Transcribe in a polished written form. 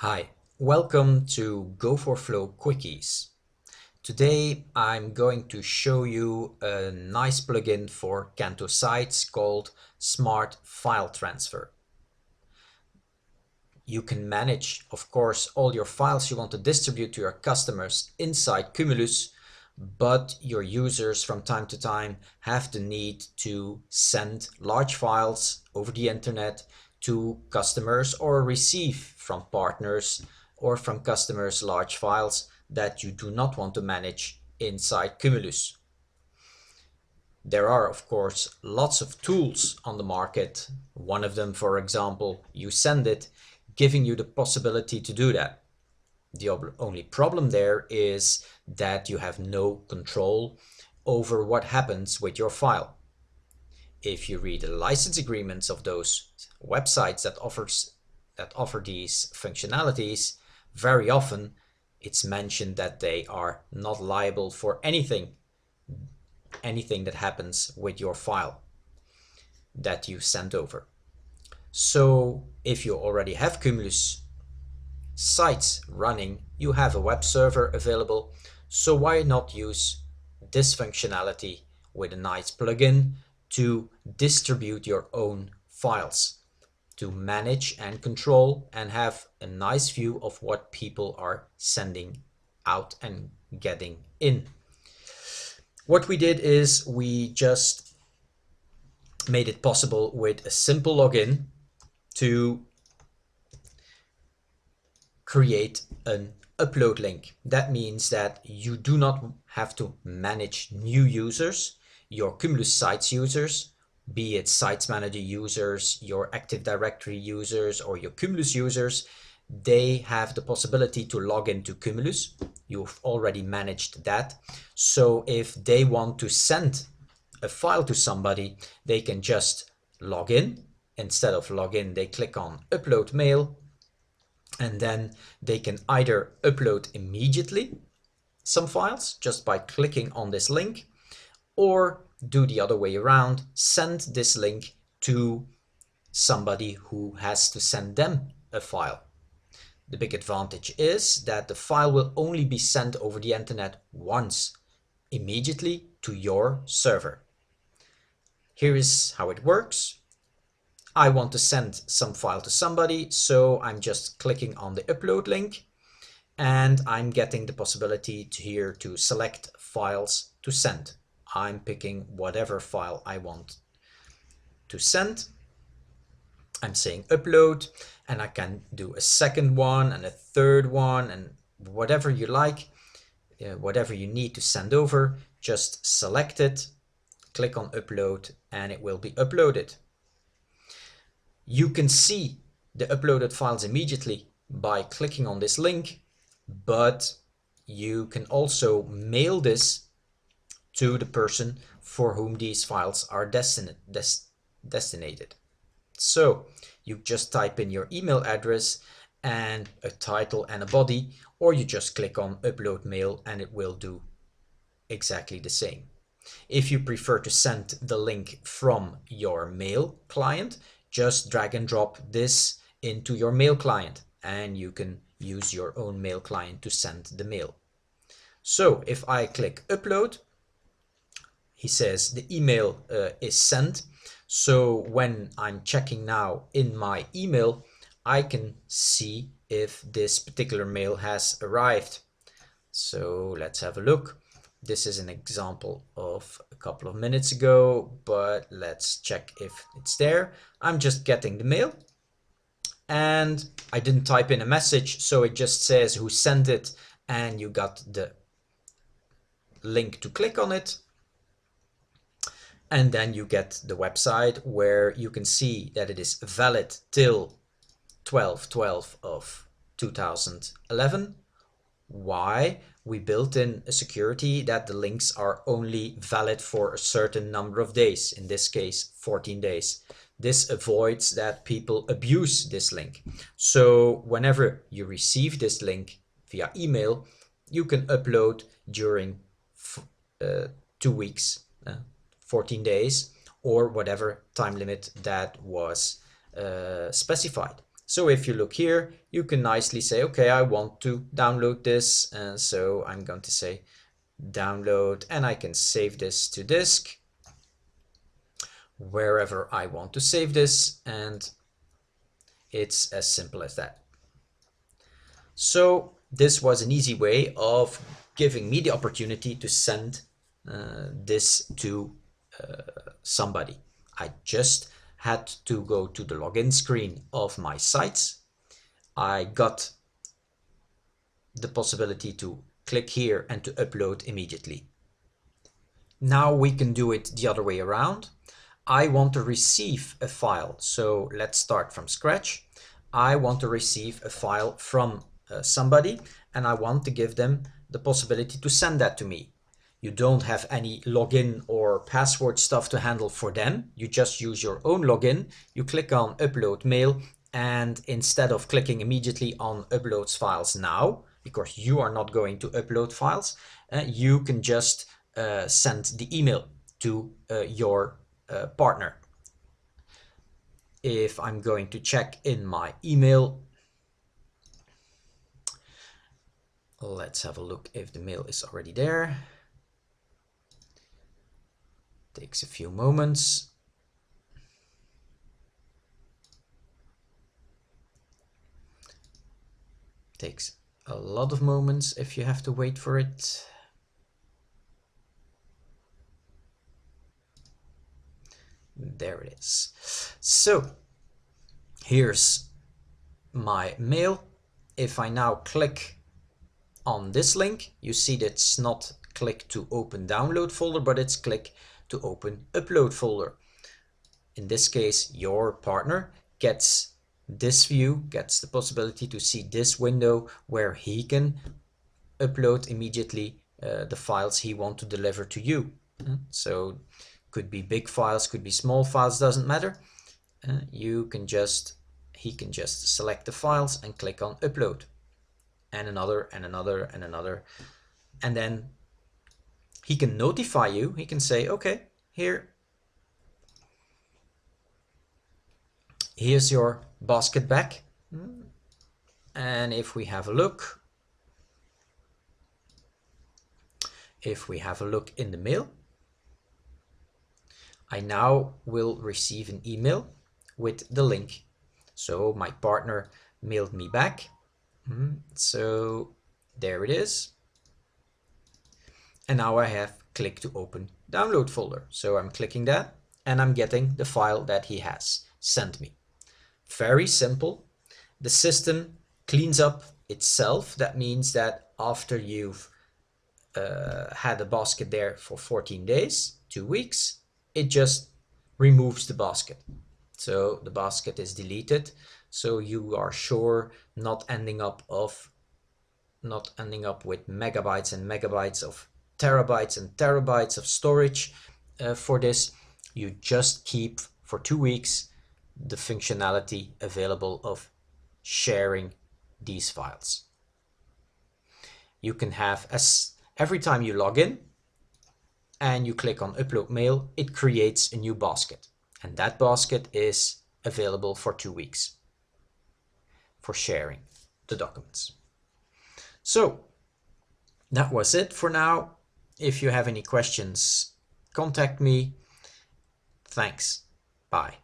Hi, welcome to Go4Flow Quickies. Today I'm going to show you a nice plugin for Canto sites called Smart File Transfer. You can manage, of course, all your files you want to distribute to your customers inside Cumulus, but your users from time to time have the need to send large files over the internet to customers or receive from partners or from customers large files that you do not want to manage inside Cumulus. There are, of course, lots of tools on the market. One of them, for example, YouSendIt, giving you the possibility to do that. The only problem there is that you have no control over what happens with your file. If you read the license agreements of those websites that offer these functionalities, very often it's mentioned that they are not liable for anything that happens with your file that you sent over. So if you already have Cumulus sites running, you have a web server available, so why not use this functionality with a nice plugin to distribute your own files, to manage and control and have a nice view of what people are sending out and getting in. What we did is we just made it possible with a simple login to create an upload link. That means that you do not have to manage new users. Your Cumulus Sites users, be it Sites Manager users, your Active Directory users, or your Cumulus users, they have the possibility to log into Cumulus. You've already managed that. So if they want to send a file to somebody, they can just log in. Instead of log in, they click on Upload Mail, and then they can either upload immediately some files just by clicking on this link, or do the other way around, send this link to somebody who has to send them a file. The big advantage is that the file will only be sent over the internet once, immediately to your server. Here is how it works. I want to send some file to somebody, so I'm just clicking on the upload link, and I'm getting the possibility here to select files to send. I'm picking whatever file I want to send. I'm saying upload, and I can do a second one and a third one, and whatever you like, whatever you need to send over, just select it, click on upload, and it will be uploaded. You can see the uploaded files immediately by clicking on this link, but you can also mail this to the person for whom these files are destinated. So you just type in your email address and a title and a body, or you just click on upload mail and it will do exactly the same. If you prefer to send the link from your mail client, just drag and drop this into your mail client and you can use your own mail client to send the mail. So if I click upload, he says the email is sent. So when I'm checking now in my email, I can see if this particular mail has arrived. So let's have a look. This is an example of a couple of minutes ago, but let's check if it's there. I'm just getting the mail and I didn't type in a message, so it just says who sent it and you got the link to click on it. And then you get the website where you can see that it is valid till 12/12 of 2011. Why? We built in a security that the links are only valid for a certain number of days, in this case 14 days. This avoids that people abuse this link. So whenever you receive this link via email, you can upload during 2 weeks, 14 days, or whatever time limit that was specified. So if you look here, you can nicely say, okay, I want to download this. And so I'm going to say download, and I can save this to disk wherever I want to save this. And it's as simple as that. So this was an easy way of giving me the opportunity to send this to somebody. I just had to go to the login screen of my sites. I got the possibility to click here and to upload immediately. Now we can do it the other way around. I want to receive a file. So let's start from scratch. I want to receive a file from somebody, and I want to give them the possibility to send that to me. You don't have any login or password stuff to handle for them. You just use your own login. You click on upload mail, and instead of clicking immediately on uploads files now, because you are not going to upload files, you can just send the email to your partner. If I'm going to check in my email, let's have a look if the mail is already there. Takes a few moments. Takes a lot of moments if you have to wait for it. There it is. So here's my mail. If I now click on this link, you see that it's not click to open download folder, but it's click to open upload folder. In this case, your partner gets this view, gets the possibility to see this window where he can upload immediately the files he wants to deliver to you. So could be big files, could be small files, doesn't matter. He can just select the files and click on upload, and another and another and another, and then he can notify you. He can say, okay, here's your basket back. And if we have a look, in the mail, I now will receive an email with the link. So my partner mailed me back. So there it is. And now I have click to open download folder. So I'm clicking that, and I'm getting the file that he has sent me. Very simple. The system cleans up itself. That means that after you've had a basket there for 14 days, 2 weeks, it just removes the basket. So the basket is deleted. So you are sure not ending up with megabytes and megabytes of terabytes and terabytes of storage for this. You just keep for 2 weeks the functionality available of sharing these files. You can have, as every time you log in and you click on upload mail, it creates a new basket, and that basket is available for 2 weeks for sharing the documents. So that was it for now. If you have any questions, contact me. Thanks. Bye.